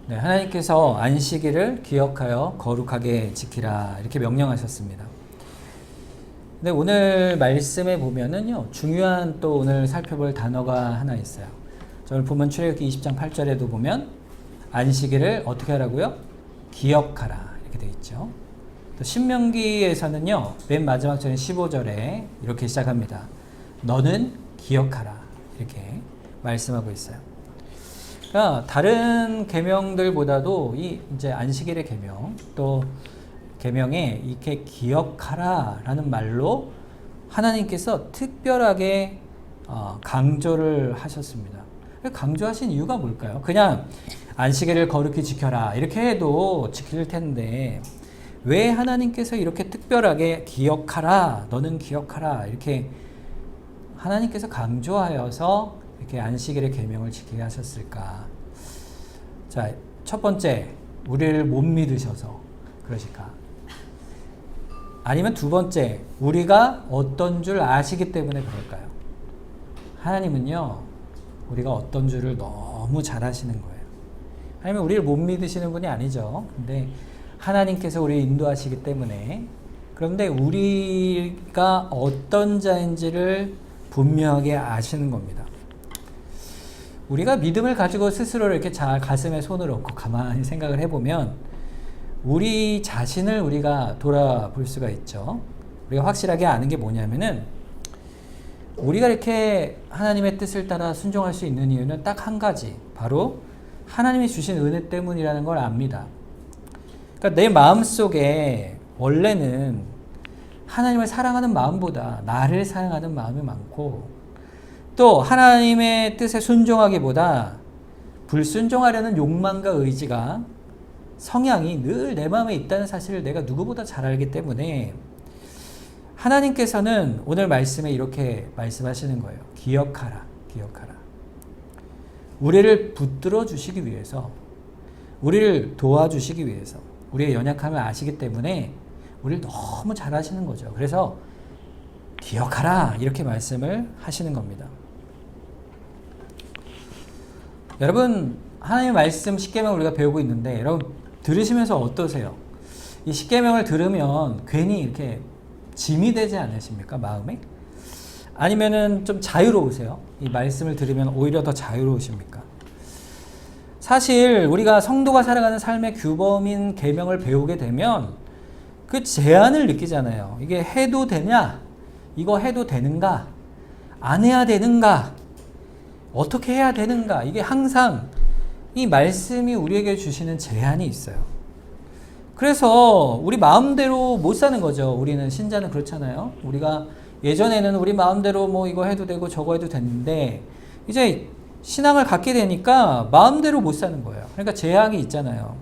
네, 하나님께서 안식일을 기억하여 거룩하게 지키라 이렇게 명령하셨습니다. 근데 오늘 말씀에 보면은요, 중요한 또 오늘 살펴볼 단어가 하나 있어요. 오늘 보면 출애굽기 20장 8절에도 보면 안식일을 어떻게 하라고요? 기억하라 이렇게 되어 있죠. 또 신명기에서는요, 맨 마지막 절인 15절에 이렇게 시작합니다. 너는 기억하라 이렇게 말씀하고 있어요. 그러니까 다른 계명들보다도 이 이제 안식일의 계명 또 계명에 이렇게 기억하라라는 말로 하나님께서 특별하게 강조를 하셨습니다. 강조하신 이유가 뭘까요? 그냥 안식일을 거룩히 지켜라 이렇게 해도 지킬 텐데 왜 하나님께서 이렇게 특별하게 기억하라, 너는 기억하라 이렇게 하나님께서 강조하여서 이렇게 안식일의 계명을 지키게 하셨을까? 자, 첫 번째, 우리를 못 믿으셔서 그러실까? 아니면 두 번째, 우리가 어떤 줄 아시기 때문에 그럴까요? 하나님은요, 우리가 어떤 줄을 너무 잘 아시는 거예요. 아니면 우리를 못 믿으시는 분이 아니죠. 근데 하나님께서 우리를 인도하시기 때문에, 그런데 우리가 어떤 자인지를 분명하게 아시는 겁니다. 우리가 믿음을 가지고 스스로를 이렇게 잘 가슴에 손을 얹고 가만히 생각을 해보면 우리 자신을 우리가 돌아볼 수가 있죠. 우리가 확실하게 아는 게 뭐냐면은 우리가 이렇게 하나님의 뜻을 따라 순종할 수 있는 이유는 딱 한 가지, 바로 하나님이 주신 은혜 때문이라는 걸 압니다. 그러니까 내 마음속에 원래는 하나님을 사랑하는 마음보다 나를 사랑하는 마음이 많고 또 하나님의 뜻에 순종하기보다 불순종하려는 욕망과 의지가 성향이 늘 내 마음에 있다는 사실을 내가 누구보다 잘 알기 때문에 하나님께서는 오늘 말씀에 이렇게 말씀하시는 거예요. 기억하라, 기억하라. 우리를 붙들어 주시기 위해서, 우리를 도와주시기 위해서, 우리의 연약함을 아시기 때문에 우리를 너무 잘 아시는 거죠. 그래서 기억하라 이렇게 말씀을 하시는 겁니다. 여러분, 하나님의 말씀 십계명 우리가 배우고 있는데 여러분 들으시면서 어떠세요? 이 십계명을 들으면 괜히 이렇게 짐이 되지 않으십니까? 마음에? 아니면은 좀 자유로우세요? 이 말씀을 들으면 오히려 더 자유로우십니까? 사실 우리가 성도가 살아가는 삶의 규범인 계명을 배우게 되면 그 제한을 느끼잖아요. 이게 해도 되냐? 이거 해도 되는가? 안 해야 되는가? 어떻게 해야 되는가? 이게 항상 이 말씀이 우리에게 주시는 제한이 있어요. 그래서 우리 마음대로 못 사는 거죠. 우리는 신자는 그렇잖아요. 우리가 예전에는 우리 마음대로 뭐 이거 해도 되고 저거 해도 됐는데 이제 신앙을 갖게 되니까 마음대로 못 사는 거예요. 그러니까 제약이 있잖아요.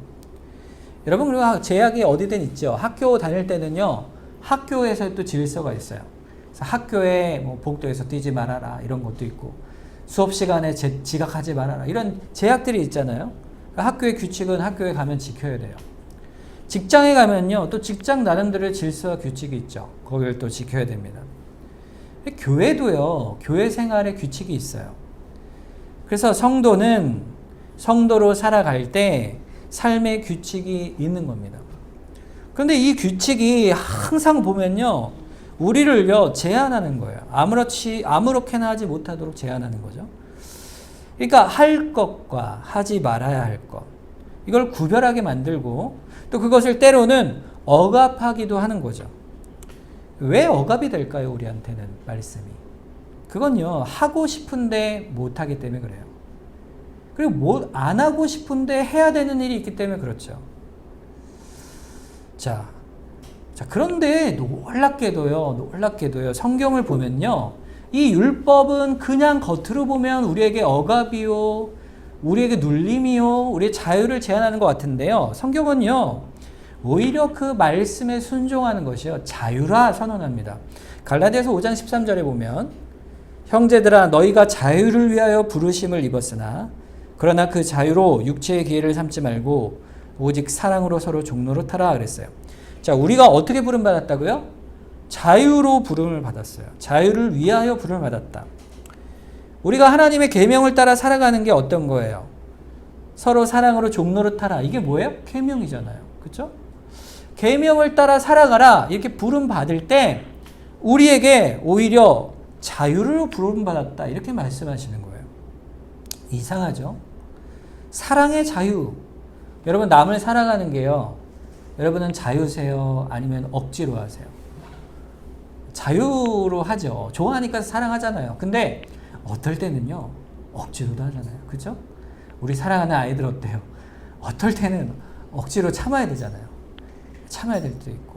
여러분, 그리고 제약이 어디든 있죠. 학교 다닐 때는요, 학교에서 또 질서가 있어요. 그래서 학교에 뭐 복도에서 뛰지 말아라 이런 것도 있고, 수업 시간에 지각하지 말아라 이런 제약들이 있잖아요. 그러니까 학교의 규칙은 학교에 가면 지켜야 돼요. 직장에 가면요, 또 직장 나름대로의 질서와 규칙이 있죠. 거기를 또 지켜야 됩니다. 교회도요, 교회 생활에 규칙이 있어요. 그래서 성도는 성도로 살아갈 때 삶의 규칙이 있는 겁니다. 그런데 이 규칙이 항상 보면요, 우리를요 제한하는 거예요. 아무렇게나 하지 못하도록 제한하는 거죠. 그러니까 할 것과 하지 말아야 할 것, 이걸 구별하게 만들고 또 그것을 때로는 억압하기도 하는 거죠. 왜 억압이 될까요? 우리한테는 말씀이. 그건요, 하고 싶은데 못하기 때문에 그래요. 그리고 뭐 안 하고 싶은데 해야 되는 일이 있기 때문에 그렇죠. 자, 그런데 놀랍게도요, 성경을 보면요, 이 율법은 그냥 겉으로 보면 우리에게 억압이요, 우리에게 눌림이요, 우리의 자유를 제한하는 것 같은데요, 성경은요, 오히려 그 말씀에 순종하는 것이요, 자유라 선언합니다. 갈라디아서 5장 13절에 보면, 형제들아, 너희가 자유를 위하여 부르심을 입었으나 그러나 그 자유로 육체의 기회를 삼지 말고 오직 사랑으로 서로 종노릇하라 그랬어요. 자, 우리가 어떻게 부름받았다고요? 자유로 부름을 받았어요. 자유를 위하여 부름을 받았다. 우리가 하나님의 계명을 따라 살아가는 게 어떤 거예요? 서로 사랑으로 종노릇하라. 이게 뭐예요? 계명이잖아요. 그렇죠? 계명을 따라 살아가라. 이렇게 부름 받을 때 우리에게 오히려 자유를 부름 받았다. 이렇게 말씀하시는 거예요. 이상하죠? 사랑의 자유. 여러분 남을 사랑하는 게요. 여러분은 자유세요? 아니면 억지로 하세요? 자유로 하죠. 좋아하니까 사랑하잖아요. 근데 어떨 때는요. 억지로도 하잖아요. 그죠? 우리 사랑하는 아이들 어때요? 어떨 때는 억지로 참아야 되잖아요. 참아야 될 때도 있고.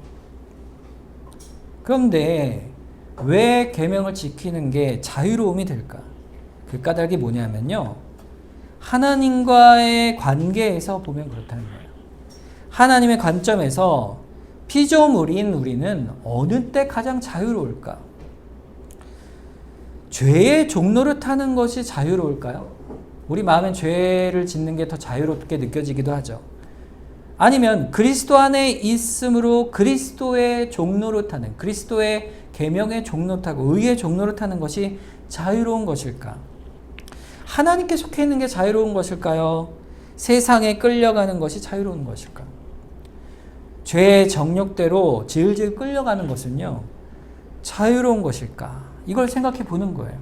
그런데 왜 계명을 지키는 게 자유로움이 될까? 그 까닭이 뭐냐면요. 하나님과의 관계에서 보면 그렇다는 거예요. 하나님의 관점에서 피조물인 우리는 어느 때 가장 자유로울까? 죄의 종로를 타는 것이 자유로울까요? 우리 마음엔 죄를 짓는 게 더 자유롭게 느껴지기도 하죠. 아니면 그리스도 안에 있음으로 그리스도의 종로를 타는, 그리스도의 계명의 종로 타고 의의 종로를 타는 것이 자유로운 것일까? 하나님께 속해 있는 게 자유로운 것일까요? 세상에 끌려가는 것이 자유로운 것일까? 죄의 정욕대로 질질 끌려가는 것은요, 자유로운 것일까? 이걸 생각해 보는 거예요.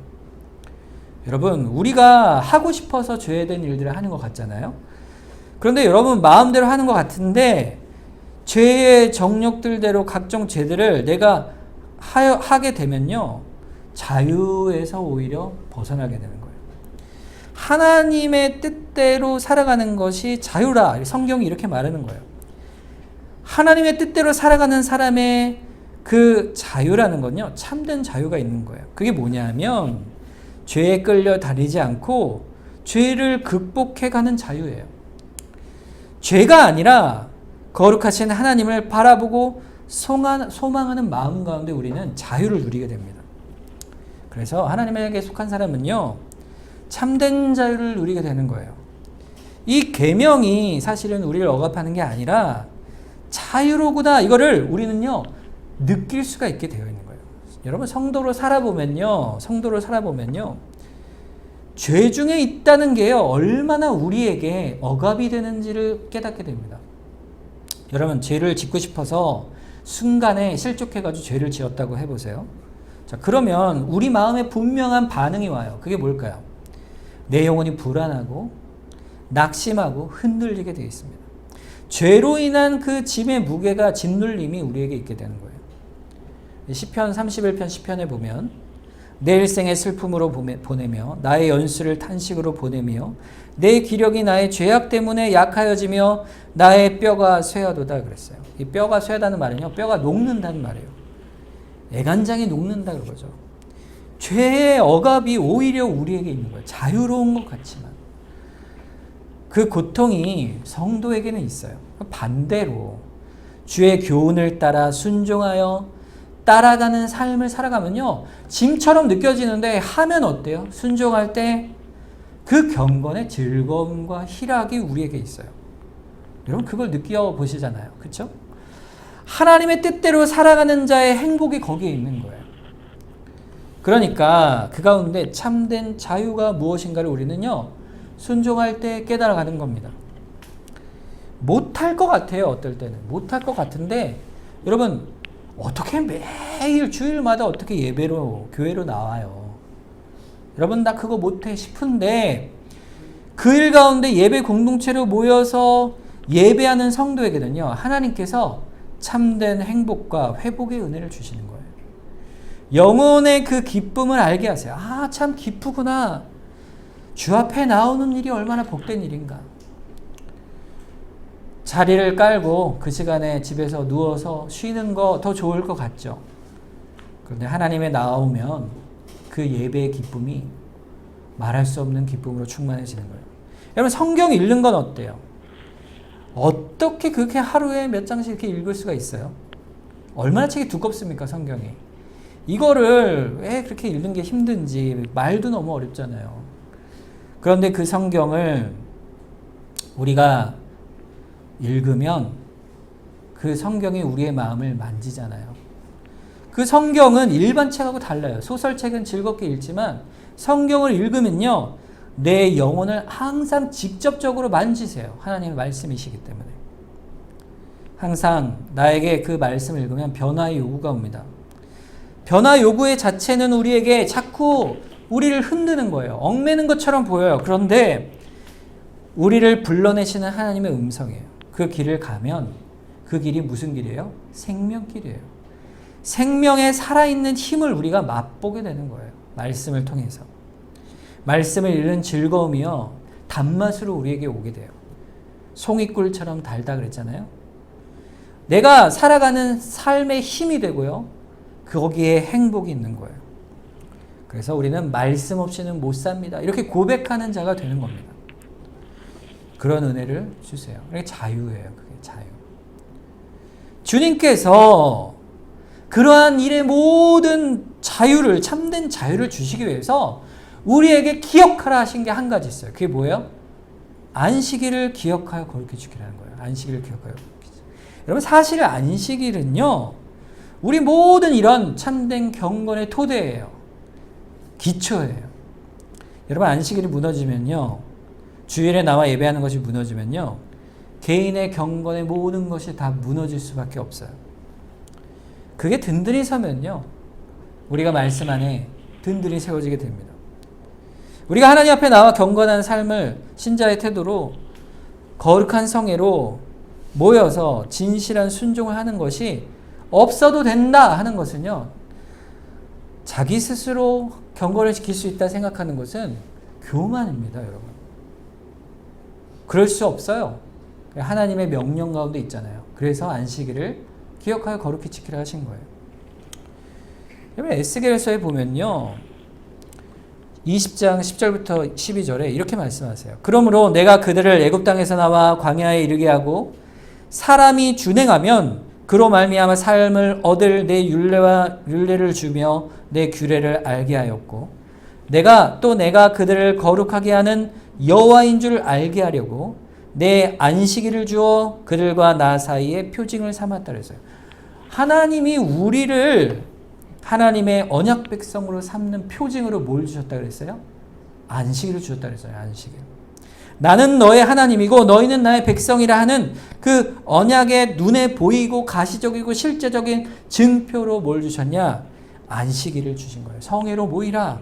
여러분, 우리가 하고 싶어서 죄된 일들을 하는 것 같잖아요. 그런데 여러분 마음대로 하는 것 같은데 죄의 정욕들대로 각종 죄들을 내가 하게 되면요, 자유에서 오히려 벗어나게 되는 거예요. 하나님의 뜻대로 살아가는 것이 자유라. 성경이 이렇게 말하는 거예요. 하나님의 뜻대로 살아가는 사람의 그 자유라는 건요, 참된 자유가 있는 거예요. 그게 뭐냐면 죄에 끌려 다니지 않고 죄를 극복해가는 자유예요. 죄가 아니라 거룩하신 하나님을 바라보고 소망하는 마음 가운데 우리는 자유를 누리게 됩니다. 그래서 하나님에게 속한 사람은요, 참된 자유를 누리게 되는 거예요. 이 계명이 사실은 우리를 억압하는 게 아니라 자유로구나, 이거를 우리는요 느낄 수가 있게 되어 있는 거예요. 여러분 성도로 살아보면요, 죄 중에 있다는 게요 얼마나 우리에게 억압이 되는지를 깨닫게 됩니다. 여러분 죄를 짓고 싶어서 순간에 실족해가지고 죄를 지었다고 해보세요. 자, 그러면 우리 마음에 분명한 반응이 와요. 그게 뭘까요? 내 영혼이 불안하고 낙심하고 흔들리게 되어 있습니다. 죄로 인한 그 짐의 무게가, 짓눌림이 우리에게 있게 되는 거예요. 시편 31편 시편에 보면 내 일생의 슬픔으로 보내며 나의 연수를 탄식으로 보내며 내 기력이 나의 죄악 때문에 약하여지며 나의 뼈가 쇠하도다 그랬어요. 이 뼈가 쇠하다는 말은요, 뼈가 녹는다는 말이에요. 애간장이 녹는다 그러죠. 죄의 억압이 오히려 우리에게 있는 거예요. 자유로운 것 같지만 그 고통이 성도에게는 있어요. 반대로 주의 교훈을 따라 순종하여 따라가는 삶을 살아가면요, 짐처럼 느껴지는데 하면 어때요? 순종할 때 그 경건의 즐거움과 희락이 우리에게 있어요. 여러분 그걸 느껴보시잖아요. 그렇죠? 하나님의 뜻대로 살아가는 자의 행복이 거기에 있는 거예요. 그러니까 그 가운데 참된 자유가 무엇인가를 우리는요, 순종할 때 깨달아가는 겁니다. 못할 것 같아요. 어떨 때는 못할 것 같은데 여러분 어떻게 매일 주일마다 어떻게 예배로 교회로 나와요? 여러분 나 그거 못해 싶은데 그 일 가운데 예배 공동체로 모여서 예배하는 성도에게는요, 하나님께서 참된 행복과 회복의 은혜를 주시는 거예요. 영혼의 그 기쁨을 알게 하세요. 아, 참 기쁘구나. 주 앞에 나오는 일이 얼마나 복된 일인가. 자리를 깔고 그 시간에 집에서 누워서 쉬는 거 더 좋을 것 같죠. 그런데 하나님에 나오면 그 예배의 기쁨이 말할 수 없는 기쁨으로 충만해지는 거예요. 여러분 성경 읽는 건 어때요? 어떻게 그렇게 하루에 몇 장씩 이렇게 읽을 수가 있어요? 얼마나 책이 두껍습니까, 성경이? 이거를 왜 그렇게 읽는 게 힘든지, 말도 너무 어렵잖아요. 그런데 그 성경을 우리가 읽으면 그 성경이 우리의 마음을 만지잖아요. 그 성경은 일반 책하고 달라요. 소설책은 즐겁게 읽지만 성경을 읽으면요, 내 영혼을 항상 직접적으로 만지세요. 하나님의 말씀이시기 때문에. 항상 나에게 그 말씀을 읽으면 변화의 요구가 옵니다. 변화 요구의 자체는 우리에게 자꾸 우리를 흔드는 거예요. 얽매는 것처럼 보여요. 그런데 우리를 불러내시는 하나님의 음성이에요. 그 길을 가면 그 길이 무슨 길이에요? 생명길이에요. 생명의 살아있는 힘을 우리가 맛보게 되는 거예요. 말씀을 통해서. 말씀을 읽는 즐거움이요. 단맛으로 우리에게 오게 돼요. 송이꿀처럼 달다 그랬잖아요. 내가 살아가는 삶의 힘이 되고요. 거기에 행복이 있는 거예요. 그래서 우리는 말씀 없이는 못 삽니다. 이렇게 고백하는 자가 되는 겁니다. 그런 은혜를 주세요. 그게 자유예요. 그게 자유. 주님께서 그러한 일의 모든 자유를, 참된 자유를 주시기 위해서 우리에게 기억하라 하신 게 한 가지 있어요. 그게 뭐예요? 안식일을 기억하여 거룩히 지키라는 거예요. 안식일을 기억하여 거룩히 지키라. 여러분, 사실 안식일은요, 우리 모든 이런 참된 경건의 토대예요. 기초예요. 여러분, 안식일이 무너지면요, 주일에 나와 예배하는 것이 무너지면요, 개인의 경건의 모든 것이 다 무너질 수밖에 없어요. 그게 든든히 서면요, 우리가 말씀 안에 든든히 세워지게 됩니다. 우리가 하나님 앞에 나와 경건한 삶을 신자의 태도로 거룩한 성회로 모여서 진실한 순종을 하는 것이 없어도 된다 하는 것은요, 자기 스스로 경건을 지킬 수 있다 생각하는 것은 교만입니다, 여러분. 그럴 수 없어요. 하나님의 명령 가운데 있잖아요. 그래서 안식일을 기억하여 거룩히 지키라 하신 거예요. 여러분, 에스겔서에 보면요, 20장 10절부터 12절에 이렇게 말씀하세요. 그러므로 내가 그들을 애굽 땅에서 나와 광야에 이르게 하고 사람이 준행하면 그로 말미암아 삶을 얻을 내 율례를 주며 내 규례를 알게 하였고, 내가 그들을 거룩하게 하는 여호와인 줄 알게 하려고 내 안식일을 주어 그들과 나 사이에 표징을 삼았다 그랬어요. 하나님이 우리를 하나님의 언약 백성으로 삼는 표징으로 뭘 주셨다 그랬어요? 안식일을 주셨다 그랬어요. 안식일. 나는 너의 하나님이고 너희는 나의 백성이라 하는 그 언약의 눈에 보이고 가시적이고 실제적인 증표로 뭘 주셨냐? 안식일을 주신 거예요. 성회로 모이라.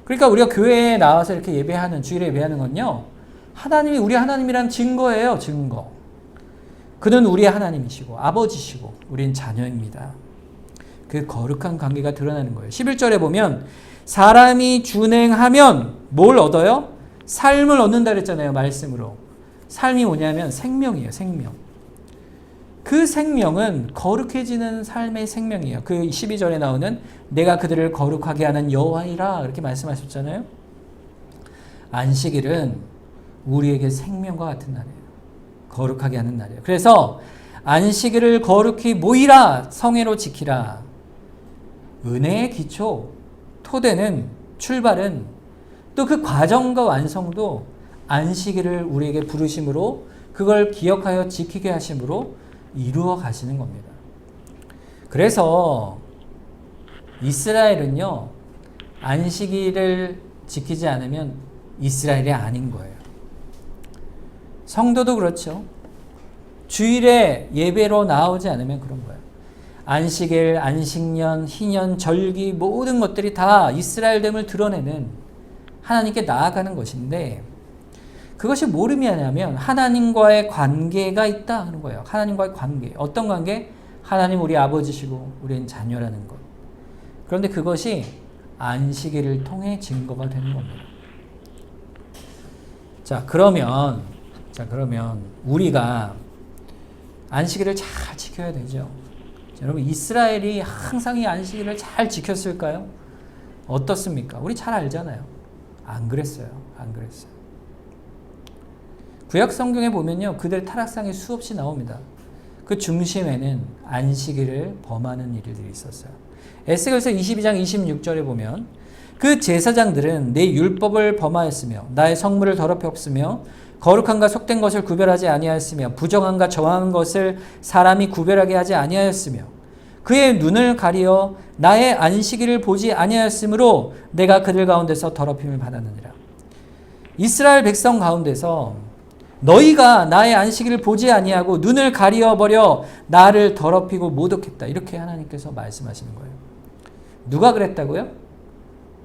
그러니까 우리가 교회에 나와서 이렇게 예배하는, 주일에 예배하는 건요, 하나님이 우리 하나님이란 증거예요. 증거. 그는 우리의 하나님이시고 아버지시고 우린 자녀입니다. 그 거룩한 관계가 드러나는 거예요. 11절에 보면 사람이 준행하면 뭘 얻어요? 삶을 얻는다 그랬잖아요. 말씀으로. 삶이 뭐냐면 생명이에요. 생명. 그 생명은 거룩해지는 삶의 생명이에요. 그 12절에 나오는 내가 그들을 거룩하게 하는 여호와이라 이렇게 말씀하셨잖아요. 안식일은 우리에게 생명과 같은 날이에요. 거룩하게 하는 날이에요. 그래서 안식일을 거룩히 모이라, 성회로 지키라. 은혜의 기초, 토대는, 출발은, 또 그 과정과 완성도 안식일을 우리에게 부르심으로, 그걸 기억하여 지키게 하심으로 이루어 가시는 겁니다. 그래서 이스라엘은요, 안식일을 지키지 않으면 이스라엘이 아닌 거예요. 성도도 그렇죠. 주일에 예배로 나오지 않으면 그런 거예요. 안식일, 안식년, 희년, 절기 모든 것들이 다 이스라엘됨을 드러내는, 하나님께 나아가는 것인데, 그것이 뭘 의미하냐면 하나님과의 관계가 있다 하는 거예요. 하나님과의 관계. 어떤 관계? 하나님 우리 아버지시고 우리는 자녀라는 것. 그런데 그것이 안식일을 통해 증거가 되는 겁니다. 자, 그러면 우리가 안식일을 잘 지켜야 되죠. 자, 여러분, 이스라엘이 항상 이 안식일을 잘 지켰을까요? 어떻습니까? 우리 잘 알잖아요. 안 그랬어요. 안 그랬어요. 구약 성경에 보면요, 그들 타락상이 수없이 나옵니다. 그 중심에는 안식일을 범하는 일들이 있었어요. 에스겔서 22장 26절에 보면 그 제사장들은 내 율법을 범하였으며 나의 성물을 더럽혔으며 거룩한가 속된 것을 구별하지 아니하였으며 부정한가 정한 것을 사람이 구별하게 하지 아니하였으며 그의 눈을 가리어 나의 안식일을 보지 아니하였으므로 내가 그들 가운데서 더럽힘을 받았느니라. 이스라엘 백성 가운데서 너희가 나의 안식일을 보지 아니하고 눈을 가리어 버려 나를 더럽히고 모독했다. 이렇게 하나님께서 말씀하시는 거예요. 누가 그랬다고요?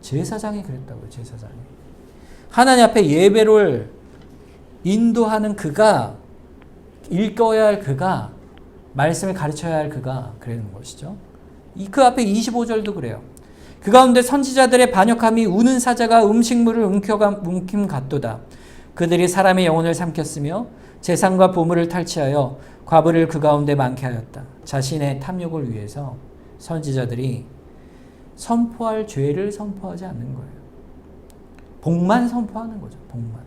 제사장이 그랬다고요. 제사장이. 하나님 앞에 예배를 인도하는 그가, 읽어야 할 그가, 말씀을 가르쳐야 할 그가 그러는 것이죠. 그 앞에 25절도 그래요. 그 가운데 선지자들의 반역함이 우는 사자가 음식물을 움킴 같도다. 그들이 사람의 영혼을 삼켰으며 재산과 보물을 탈취하여 과부를 그 가운데 많게 하였다. 자신의 탐욕을 위해서 선지자들이 선포할 죄를 선포하지 않는 거예요. 복만 선포하는 거죠. 복만.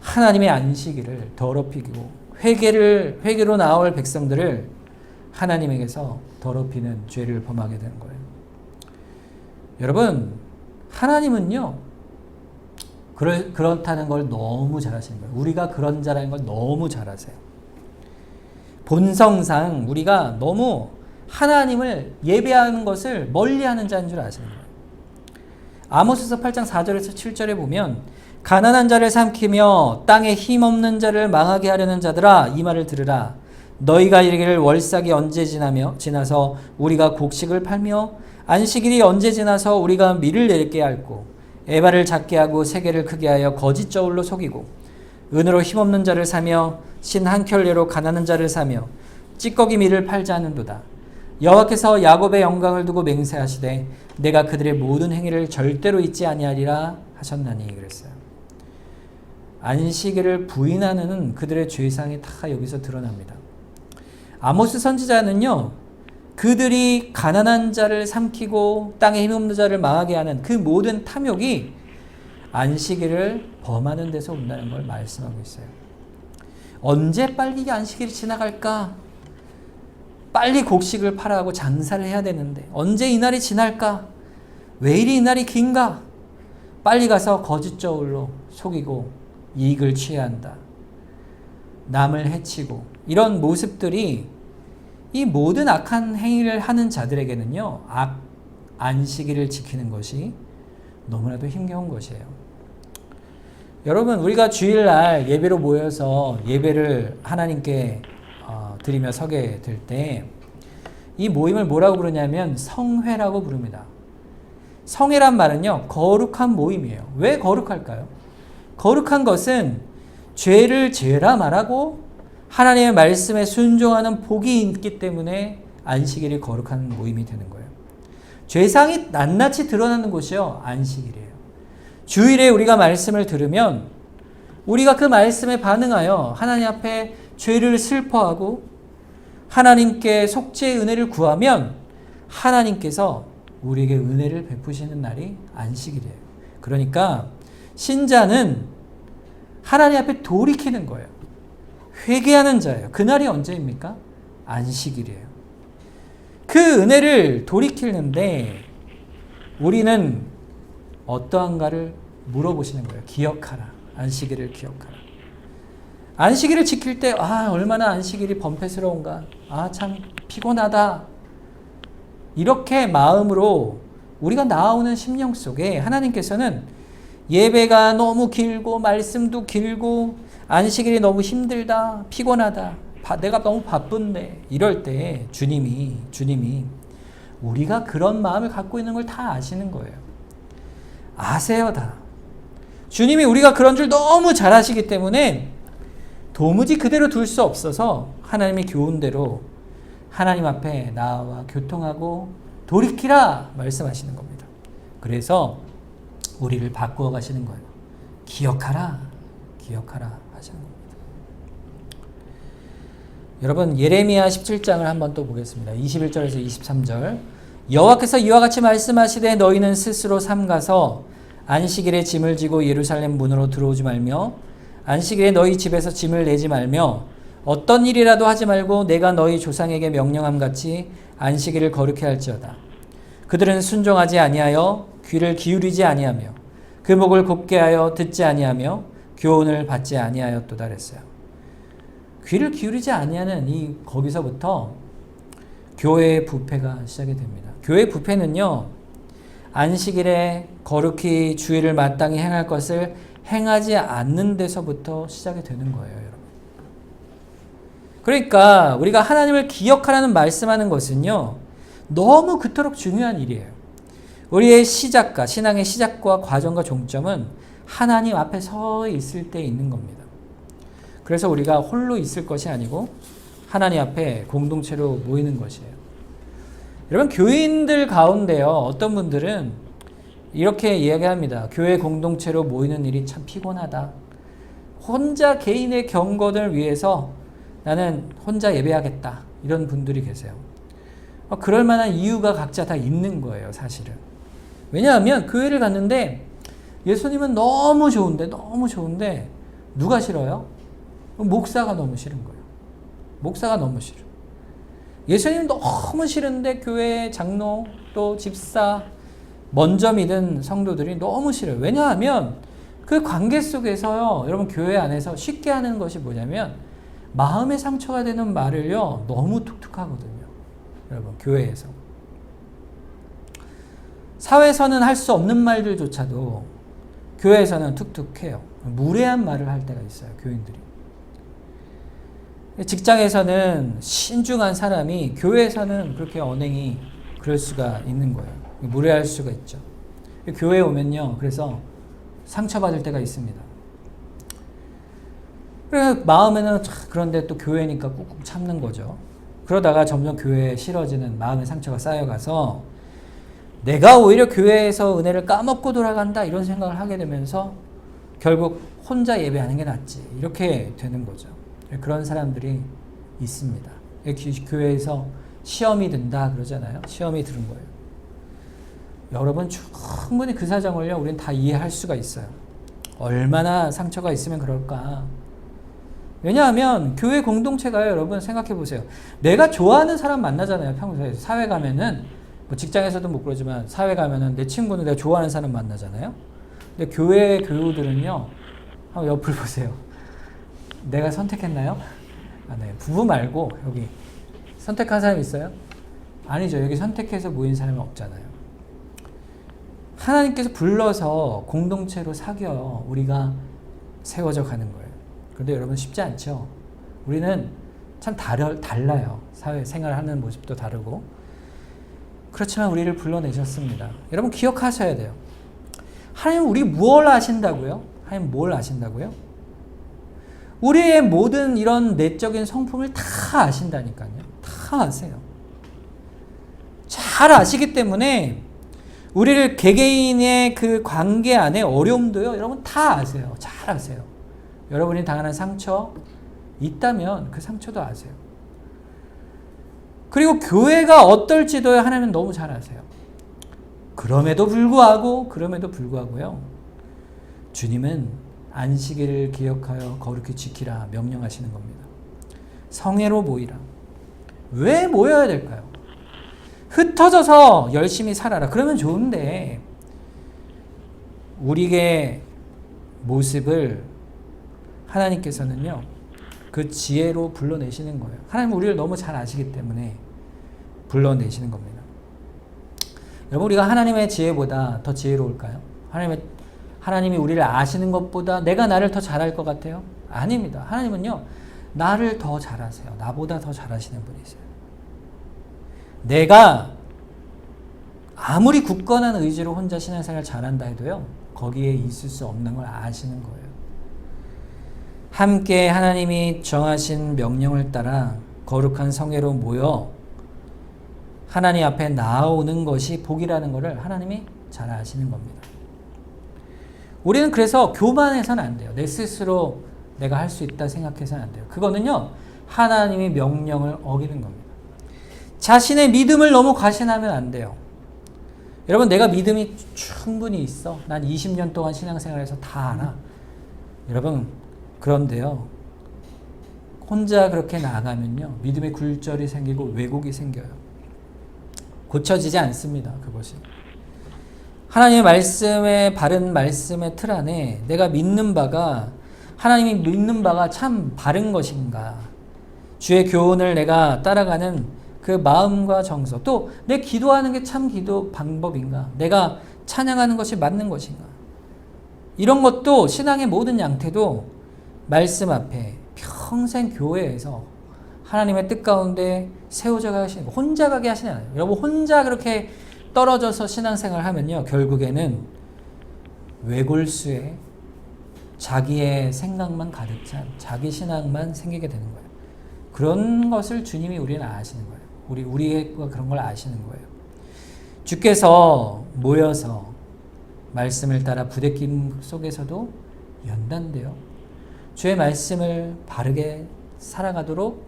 하나님의 안식일을 더럽히고 회개로 나올 백성들을 하나님에게서 더럽히는 죄를 범하게 되는 거예요. 여러분, 하나님은요, 그렇다는 걸 너무 잘 아시는 거예요. 우리가 그런 자라는 걸 너무 잘 아세요. 본성상 우리가 너무 하나님을 예배하는 것을 멀리하는 자인 줄 아시는 거예요. 아모스서 8장 4절에서 7절에 보면 가난한 자를 삼키며 땅에 힘없는 자를 망하게 하려는 자들아 이 말을 들으라. 너희가 이르기를 월삭이 언제 지나서 우리가 곡식을 팔며 안식일이 언제 지나서 우리가 밀을 내게 할고 에바를 작게 하고 세계를 크게 하여 거짓 저울로 속이고 은으로 힘없는 자를 사며 신 한 켤레로 가난한 자를 사며 찌꺼기 밀을 팔자 하는도다. 여호와께서 야곱의 영광을 두고 맹세하시되 내가 그들의 모든 행위를 절대로 잊지 아니하리라 하셨나니 그랬어요. 안식일을 부인하는 그들의 죄상이 다 여기서 드러납니다. 아모스 선지자는요, 그들이 가난한 자를 삼키고 땅에 힘없는 자를 망하게 하는 그 모든 탐욕이 안식일을 범하는 데서 온다는 걸 말씀하고 있어요. 언제 빨리 안식일이 지나갈까? 빨리 곡식을 팔아하고 장사를 해야 되는데 언제 이날이 지날까? 왜 이리 이날이 긴가? 빨리 가서 거짓 저울로 속이고 이익을 취해야 한다. 남을 해치고 이런 모습들이 이 모든 악한 행위를 하는 자들에게는요, 안식일을 지키는 것이 너무나도 힘겨운 것이에요. 여러분, 우리가 주일날 예배로 모여서 예배를 하나님께 드리며 서게 될 때 이 모임을 뭐라고 부르냐면 성회라고 부릅니다. 성회란 말은요, 거룩한 모임이에요. 왜 거룩할까요? 거룩한 것은 죄를 죄라 말하고 하나님의 말씀에 순종하는 복이 있기 때문에 안식일이 거룩한 모임이 되는 거예요. 죄상이 낱낱이 드러나는 곳이요, 안식일이에요. 주일에 우리가 말씀을 들으면 우리가 그 말씀에 반응하여 하나님 앞에 죄를 슬퍼하고 하나님께 속죄의 은혜를 구하면 하나님께서 우리에게 은혜를 베푸시는 날이 안식일이에요. 그러니까 신자는 하나님 앞에 돌이키는 거예요. 회개하는 자예요. 그날이 언제입니까? 안식일이에요. 그 은혜를 돌이키는데 우리는 어떠한가를 물어보시는 거예요. 기억하라. 안식일을 기억하라. 안식일을 지킬 때 얼마나 안식일이 번패스러운가. 참 피곤하다. 이렇게 마음으로 우리가 나오는 심령 속에 하나님께서는 예배가 너무 길고 말씀도 길고 안식일이 너무 힘들다, 피곤하다, 내가 너무 바쁜데 이럴 때 주님이 우리가 그런 마음을 갖고 있는 걸 다 아시는 거예요. 아세요, 다. 주님이 우리가 그런 줄 너무 잘 아시기 때문에 도무지 그대로 둘 수 없어서 하나님의 교훈대로 하나님 앞에 나와 교통하고 돌이키라 말씀하시는 겁니다. 그래서 우리를 바꾸어 가시는 거예요. 기억하라 하시는 겁니다. 여러분, 예레미야 17장을 한번 또 보겠습니다. 21절에서 23절. 여호와께서 이와 같이 말씀하시되 너희는 스스로 삼가서 안식일에 짐을 지고 예루살렘 문으로 들어오지 말며 안식일에 너희 집에서 짐을 내지 말며 어떤 일이라도 하지 말고 내가 너희 조상에게 명령함 같이 안식일을 거룩히 할지어다. 그들은 순종하지 아니하여 귀를 기울이지 아니하며 그 목을 곱게 하여 듣지 아니하며 교훈을 받지 아니하였도다 그랬어요. 귀를 기울이지 아니하는 거기서부터 교회의 부패가 시작이 됩니다. 교회의 부패는요, 안식일에 거룩히 주일을 마땅히 행할 것을 행하지 않는 데서부터 시작이 되는 거예요, 여러분. 그러니까 우리가 하나님을 기억하라는 말씀하는 것은요, 너무 그토록 중요한 일이에요. 우리의 시작과, 신앙의 시작과 과정과 종점은 하나님 앞에 서 있을 때 있는 겁니다. 그래서 우리가 홀로 있을 것이 아니고 하나님 앞에 공동체로 모이는 것이에요. 여러분, 교인들 가운데요, 어떤 분들은 이렇게 이야기합니다. 교회 공동체로 모이는 일이 참 피곤하다. 혼자 개인의 경건을 위해서 나는 혼자 예배하겠다. 이런 분들이 계세요. 그럴 만한 이유가 각자 다 있는 거예요, 사실은. 왜냐하면 교회를 갔는데 예수님은 너무 좋은데 누가 싫어요? 목사가 너무 싫은 거예요. 목사가 너무 싫어. 예수님 너무 싫은데 교회 장로 또 집사 먼저 믿은 성도들이 너무 싫어요. 왜냐하면 그 관계 속에서요, 여러분 교회 안에서 쉽게 하는 것이 뭐냐면 마음에 상처가 되는 말을요 너무 툭툭하거든요. 여러분 교회에서 사회에서는 할 수 없는 말들조차도 교회에서는 툭툭해요. 무례한 말을 할 때가 있어요, 교인들이. 직장에서는 신중한 사람이 교회에서는 그렇게 언행이 그럴 수가 있는 거예요. 무례할 수가 있죠. 교회에 오면요, 그래서 상처받을 때가 있습니다. 그래서 마음에는 그런데 또 교회니까 꾹꾹 참는 거죠. 그러다가 점점 교회에 싫어지는 마음의 상처가 쌓여가서 내가 오히려 교회에서 은혜를 까먹고 돌아간다 이런 생각을 하게 되면서 결국 혼자 예배하는 게 낫지 이렇게 되는 거죠. 그런 사람들이 있습니다. 교회에서 시험이 든다 그러잖아요. 시험이 들은 거예요. 여러분 충분히 그 사정을요 우리는 다 이해할 수가 있어요. 얼마나 상처가 있으면 그럴까. 왜냐하면 교회 공동체가요, 여러분 생각해 보세요. 내가 좋아하는 사람 만나잖아요. 평소에 사회 가면은 뭐 직장에서도 못 그러지만 사회 가면은 내 친구는 내가 좋아하는 사람 만나잖아요. 근데 교회 교우들은요, 한번 옆을 보세요. 내가 선택했나요? 네. 부부 말고 여기 선택한 사람 있어요? 아니죠. 여기 선택해서 모인 사람이 없잖아요. 하나님께서 불러서 공동체로 사귀어 우리가 세워져 가는 거예요. 그런데 여러분 쉽지 않죠. 우리는 참 달라요. 사회 생활하는 모습도 다르고. 그렇지만 우리를 불러내셨습니다. 여러분 기억하셔야 돼요. 하나님 우리 무엇을 아신다고요? 하나님 뭘 아신다고요? 우리의 모든 이런 내적인 성품을 다 아신다니까요. 다 아세요. 잘 아시기 때문에 우리를 개개인의 그 관계 안에 어려움도요, 여러분 다 아세요. 잘 아세요. 여러분이 당하는 상처 있다면 그 상처도 아세요. 그리고 교회가 어떨지도 하나님은 너무 잘 아세요. 그럼에도 불구하고요. 주님은 안식일을 기억하여 거룩히 지키라 명령하시는 겁니다. 성회로 모이라. 왜 모여야 될까요? 흩어져서 열심히 살아라. 그러면 좋은데 우리의 모습을 하나님께서는요, 그 지혜로 불러내시는 거예요. 하나님 우리를 너무 잘 아시기 때문에 불러내시는 겁니다. 여러분 우리가 하나님의 지혜보다 더 지혜로울까요? 하나님이 우리를 아시는 것보다 내가 나를 더 잘할 것 같아요? 아닙니다. 하나님은요, 나를 더 잘하세요. 나보다 더 잘하시는 분이세요. 내가 아무리 굳건한 의지로 혼자 신앙생활 잘한다 해도요, 거기에 있을 수 없는 걸 아시는 거예요. 함께 하나님이 정하신 명령을 따라 거룩한 성회로 모여 하나님 앞에 나아오는 것이 복이라는 것을 하나님이 잘 아시는 겁니다. 우리는 그래서 교만해서는 안 돼요. 내 스스로 내가 할 수 있다 생각해서는 안 돼요. 그거는요, 하나님의 명령을 어기는 겁니다. 자신의 믿음을 너무 과신하면 안 돼요. 여러분 내가 믿음이 충분히 있어. 난 20년 동안 신앙생활에서 다 알아. 여러분 그런데요, 혼자 그렇게 나아가면요, 믿음의 굴절이 생기고 왜곡이 생겨요. 고쳐지지 않습니다. 그것이. 하나님의 말씀의 바른 말씀의 틀 안에 내가 믿는 바가, 하나님이 믿는 바가 참 바른 것인가, 주의 교훈을 내가 따라가는 그 마음과 정서, 또 내 기도하는 게 참 기도 방법인가? 내가 찬양하는 것이 맞는 것인가? 이런 것도 신앙의 모든 양태도 말씀 앞에 평생 교회에서 하나님의 뜻 가운데 세워져 가시는 거, 혼자 가게 하시지 않아요. 여러분 혼자 그렇게 떨어져서 신앙생활 하면요, 결국에는 외골수에 자기의 생각만 가득 찬 자기 신앙만 생기게 되는 거예요. 그런 것을 주님이 우리는 아시는 거예요. 우리가 그런 걸 아시는 거예요. 주께서 모여서 말씀을 따라 부대낌 속에서도 연단돼요. 주의 말씀을 바르게 살아가도록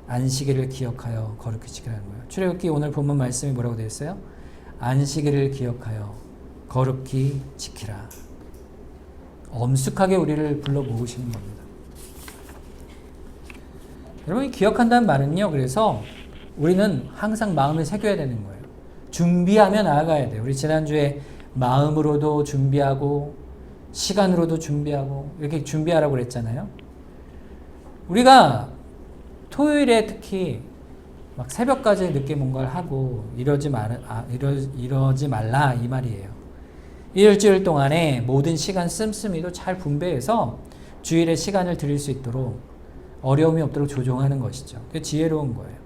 안식일을 기억하여 거룩히 지키라는 거예요. 출애굽기 오늘 본문 말씀이 뭐라고 되어 있어요? 안식일을 기억하여 거룩히 지키라. 엄숙하게 우리를 불러 모으시는 겁니다. 여러분, 기억한다는 말은요, 그래서 우리는 항상 마음에 새겨야 되는 거예요. 준비하며 나아가야 돼요. 우리 지난주에 마음으로도 준비하고 시간으로도 준비하고 이렇게 준비하라고 그랬잖아요. 우리가 토요일에 특히 막 새벽까지 늦게 뭔가를 하고 이러지 말라 이 말이에요. 일주일 동안에 모든 시간 씀씀이도 잘 분배해서 주일에 시간을 드릴 수 있도록 어려움이 없도록 조정하는 것이죠. 그게 지혜로운 거예요.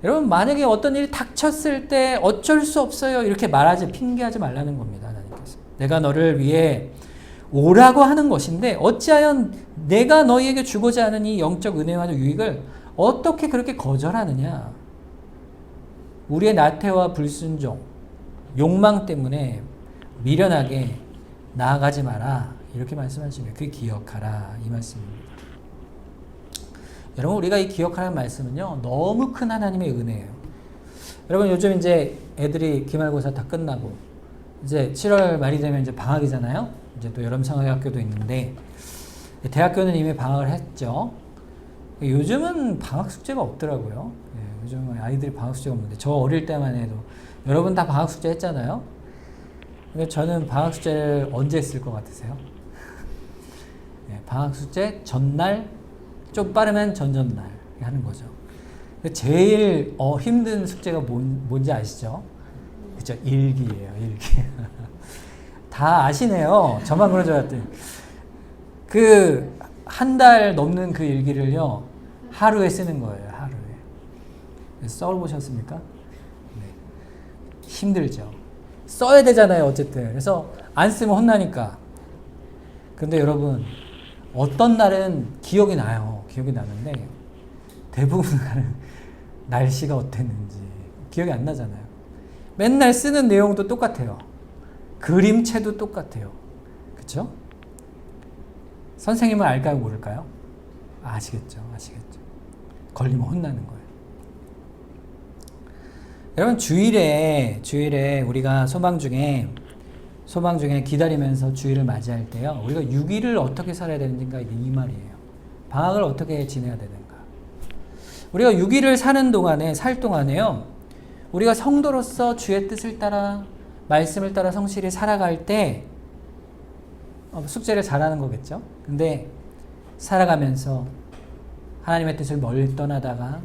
여러분, 만약에 어떤 일이 닥쳤을 때 어쩔 수 없어요 이렇게 말하지, 핑계하지 말라는 겁니다. 하나님께서 내가 너를 위해 오라고 하는 것인데 어찌하여 내가 너희에게 주고자 하는 이 영적 은혜와 유익을 어떻게 그렇게 거절하느냐. 우리의 나태와 불순종, 욕망 때문에 미련하게 나아가지 마라 이렇게 말씀하시면 그 기억하라 이 말씀입니다. 여러분, 우리가 이 기억하라는 말씀은요, 너무 큰 하나님의 은혜예요. 여러분, 요즘 이제 애들이 기말고사 다 끝나고 이제 7월 말이 되면 이제 방학이잖아요. 이제 또 여름성화학교도 있는데 대학교는 이미 방학을 했죠. 요즘은 방학 숙제가 없더라고요. 요즘은 아이들이 방학 숙제가 없는데 저 어릴 때만 해도 여러분 다 방학 숙제 했잖아요. 근데 저는 방학 숙제를 언제 했을 것 같으세요? 방학 숙제 전날, 좀 빠르면 전전날 하는 거죠. 제일 힘든 숙제가 뭔지 아시죠? 그쵸? 일기예요, 일기. 다 아시네요. 저만 그런 줄 알았더니. 그 한 달 넘는 그 일기를요, 하루에 쓰는 거예요, 하루에. 써보셨습니까? 네. 힘들죠. 써야 되잖아요, 어쨌든. 그래서 안 쓰면 혼나니까. 근데 여러분, 어떤 날은 기억이 나요. 기억이 나는데 대부분 날씨가 어땠는지 기억이 안 나잖아요. 맨날 쓰는 내용도 똑같아요. 그림체도 똑같아요. 그렇죠? 선생님은 알까요? 모를까요? 아시겠죠. 걸리면 혼나는 거예요. 여러분, 주일에 우리가 소망 중에 기다리면서 주일을 맞이할 때요, 우리가 6일을 어떻게 살아야 되는지가 이 말이에요. 방학을 어떻게 지내야 되는가. 우리가 6일을 살 동안에요, 우리가 성도로서 주의 뜻을 따라 말씀을 따라 성실히 살아갈 때 숙제를 잘하는 거겠죠. 근데 살아가면서 하나님의 뜻을 멀리 떠나다가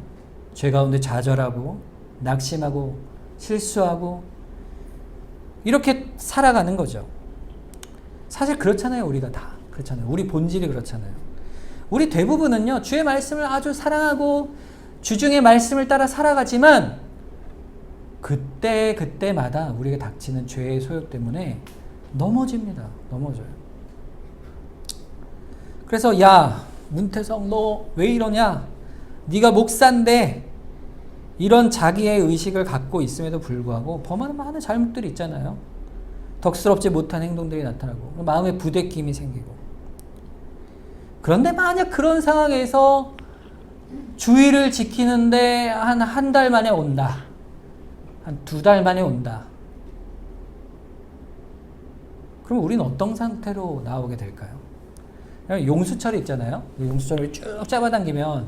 죄 가운데 좌절하고 낙심하고 실수하고 이렇게 살아가는 거죠. 사실 그렇잖아요. 우리가 다 그렇잖아요. 우리 본질이 그렇잖아요. 우리 대부분은요, 주의 말씀을 아주 사랑하고 주중의 말씀을 따라 살아가지만 그때마다 우리에게 닥치는 죄의 소욕 때문에 넘어집니다. 넘어져요. 그래서 야, 문태성 너 왜 이러냐? 네가 목사인데 이런 자기의 의식을 갖고 있음에도 불구하고 범하는 많은 잘못들이 있잖아요. 덕스럽지 못한 행동들이 나타나고 마음에 부대낌이 생기고. 그런데 만약 그런 상황에서 주의를 지키는데 한 달 만에 온다. 한 2달 만에 온다. 그럼 우리는 어떤 상태로 나오게 될까요? 용수철이 있잖아요. 용수철을 쭉 잡아당기면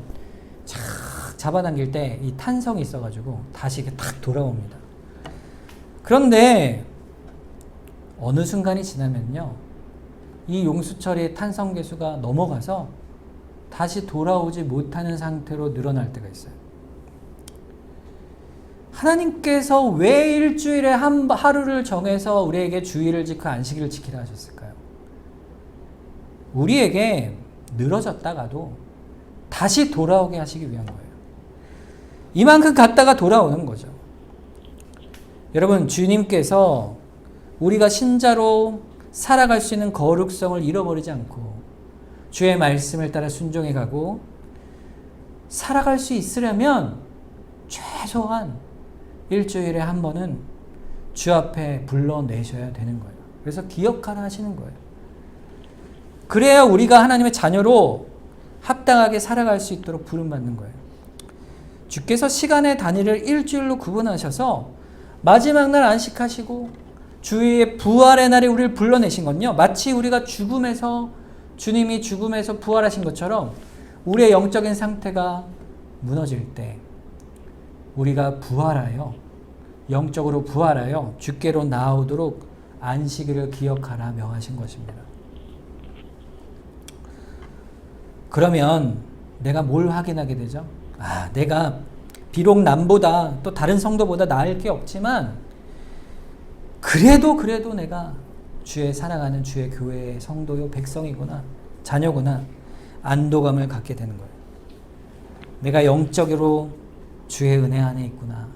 잡아당길 때 이 탄성이 있어가지고 다시 이렇게 탁 돌아옵니다. 그런데 어느 순간이 지나면요, 이 용수철의 탄성 계수가 넘어가서 다시 돌아오지 못하는 상태로 늘어날 때가 있어요. 하나님께서 왜 일주일에 하루를 정해서 우리에게 주일을 지켜 안식일을 지키라 하셨을까요? 우리에게 늘어졌다가도 다시 돌아오게 하시기 위한 거예요. 이만큼 갔다가 돌아오는 거죠. 여러분, 주님께서 우리가 신자로 살아갈 수 있는 거룩성을 잃어버리지 않고 주의 말씀을 따라 순종해 가고 살아갈 수 있으려면 최소한 일주일에 한 번은 주 앞에 불러내셔야 되는 거예요. 그래서 기억하라 하시는 거예요. 그래야 우리가 하나님의 자녀로 합당하게 살아갈 수 있도록 부름받는 거예요. 주께서 시간의 단위를 일주일로 구분하셔서 마지막 날 안식하시고 주의 부활의 날에 우리를 불러내신 건요, 마치 우리가 주님이 죽음에서 부활하신 것처럼 우리의 영적인 상태가 무너질 때 우리가 부활하여, 영적으로 부활하여 주께로 나오도록 안식일을 기억하라 명하신 것입니다. 그러면 내가 뭘 확인하게 되죠? 내가 비록 남보다 또 다른 성도보다 나을 게 없지만 그래도 내가 주의 사랑하는 주의 교회의 성도요 백성이구나, 자녀구나, 안도감을 갖게 되는 거예요. 내가 영적으로 주의 은혜 안에 있구나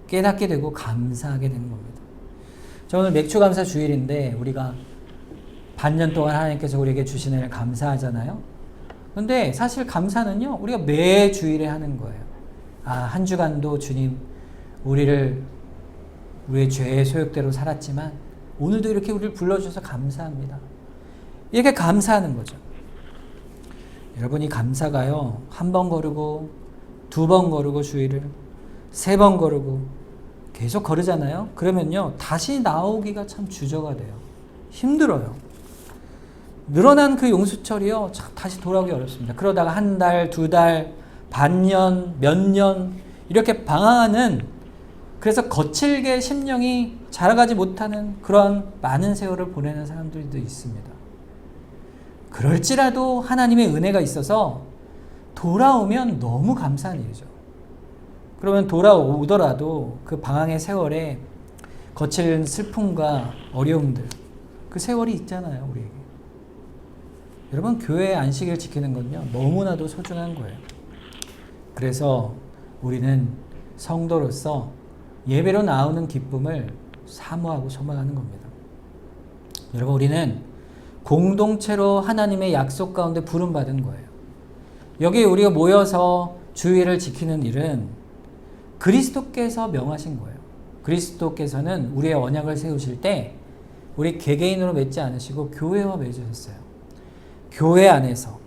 깨닫게 되고 감사하게 되는 겁니다. 저 오늘 맥주감사 주일인데 우리가 반년 동안 하나님께서 우리에게 주신 은혜를 감사하잖아요. 근데 사실 감사는요, 우리가 매 주일에 하는 거예요. 한 주간도 주님 우리의 죄의 소욕대로 살았지만 오늘도 이렇게 우리를 불러주셔서 감사합니다. 이렇게 감사하는 거죠. 여러분, 이 감사가요, 한 번 거르고 두 번 거르고 주일을 세 번 거르고 계속 거르잖아요. 그러면요, 다시 나오기가 참 주저가 돼요. 힘들어요. 늘어난 그 용수철이요, 다시 돌아오기 어렵습니다. 그러다가 한 달, 두 달, 반년, 몇 년 이렇게 방황하는, 그래서 거칠게 심령이 자라가지 못하는 그런 많은 세월을 보내는 사람들도 있습니다. 그럴지라도 하나님의 은혜가 있어서 돌아오면 너무 감사한 일이죠. 그러면 돌아오더라도 그 방황의 세월에 거칠 슬픔과 어려움들, 그 세월이 있잖아요, 우리에게. 여러분, 교회의 안식일 지키는 건요, 너무나도 소중한 거예요. 그래서 우리는 성도로서 예배로 나오는 기쁨을 사모하고 소망하는 겁니다. 여러분, 우리는 공동체로 하나님의 약속 가운데 부름받은 거예요. 여기 우리가 모여서 주일을 지키는 일은 그리스도께서 명하신 거예요. 그리스도께서는 우리의 언약을 세우실 때 우리 개개인으로 맺지 않으시고 교회와 맺으셨어요. 교회 안에서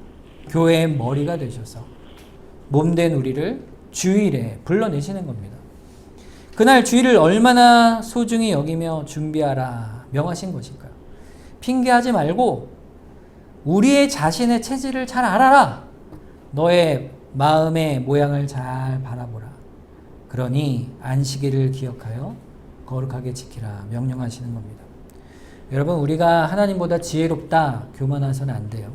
교회의 머리가 되셔서 몸된 우리를 주일에 불러내시는 겁니다. 그날 주일을 얼마나 소중히 여기며 준비하라 명하신 것일까요? 핑계하지 말고 우리의 자신의 체질을 잘 알아라. 너의 마음의 모양을 잘 바라보라. 그러니 안식일을 기억하여 거룩하게 지키라 명령하시는 겁니다. 여러분, 우리가 하나님보다 지혜롭다 교만해서는 안 돼요.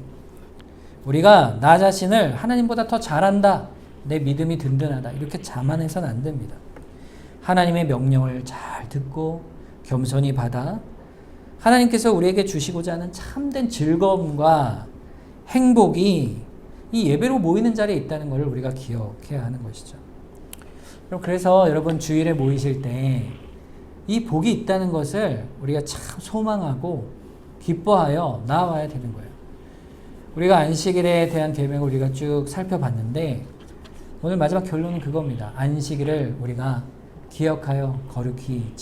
우리가 나 자신을 하나님보다 더 잘한다, 내 믿음이 든든하다, 이렇게 자만해서는 안 됩니다. 하나님의 명령을 잘 듣고 겸손히 받아 하나님께서 우리에게 주시고자 하는 참된 즐거움과 행복이 이 예배로 모이는 자리에 있다는 것을 우리가 기억해야 하는 것이죠. 그래서 여러분, 주일에 모이실 때 이 복이 있다는 것을 우리가 참 소망하고 기뻐하여 나아와야 되는 거예요. 우리가 안식일에 대한 계명을 우리가 쭉 살펴봤는데 오늘 마지막 결론은 그겁니다. 안식일을 우리가 기억하여 거룩히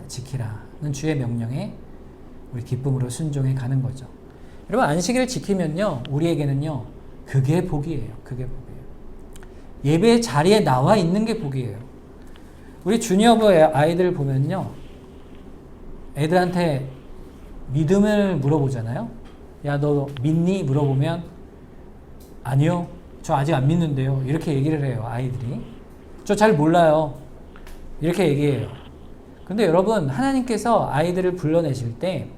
지키라는 주의 명령에 우리 기쁨으로 순종해 가는 거죠. 여러분, 안식일을 지키면요, 우리에게는요, 그게 복이에요. 그게 복이에요. 예배의 자리에 나와 있는 게 복이에요. 우리 주니어부 아이들 보면요, 애들한테 믿음을 물어보잖아요. 야, 너 믿니? 물어보면 아니요, 저 아직 안 믿는데요, 이렇게 얘기를 해요. 아이들이 저 잘 몰라요, 이렇게 얘기해요. 근데 여러분, 하나님께서 아이들을 불러내실 때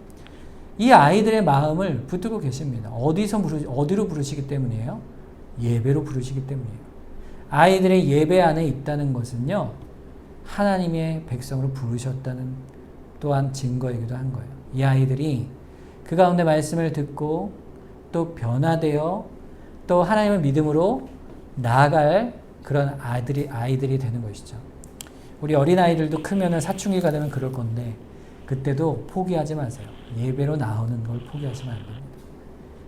이 아이들의 마음을 붙들고 계십니다. 어디로 부르시기 때문이에요? 예배로 부르시기 때문이에요. 아이들의 예배 안에 있다는 것은요, 하나님의 백성으로 부르셨다는 또한 증거이기도 한 거예요. 이 아이들이 그 가운데 말씀을 듣고 또 변화되어 또 하나님의 믿음으로 나아갈 그런 아이들이 되는 것이죠. 우리 어린아이들도 크면은 사춘기가 되면 그럴 건데 그때도 포기하지 마세요. 예배로 나오는 걸 포기하시면 안 됩니다.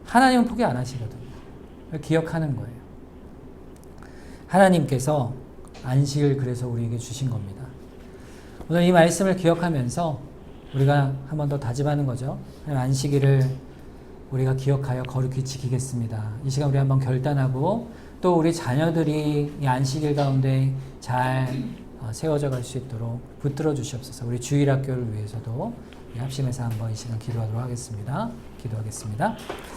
하나님은 포기 안 하시거든요. 기억하는 거예요. 하나님께서 안식을 그래서 우리에게 주신 겁니다. 오늘 이 말씀을 기억하면서 우리가 한 번 더 다짐하는 거죠. 안식일을 우리가 기억하여 거룩히 지키겠습니다. 이 시간 우리 한번 결단하고 또 우리 자녀들이 이 안식일 가운데 잘 세워져 갈 수 있도록 붙들어 주시옵소서. 우리 주일학교를 위해서도 합심해서 한번 이 시간 기도하도록 하겠습니다. 기도하겠습니다.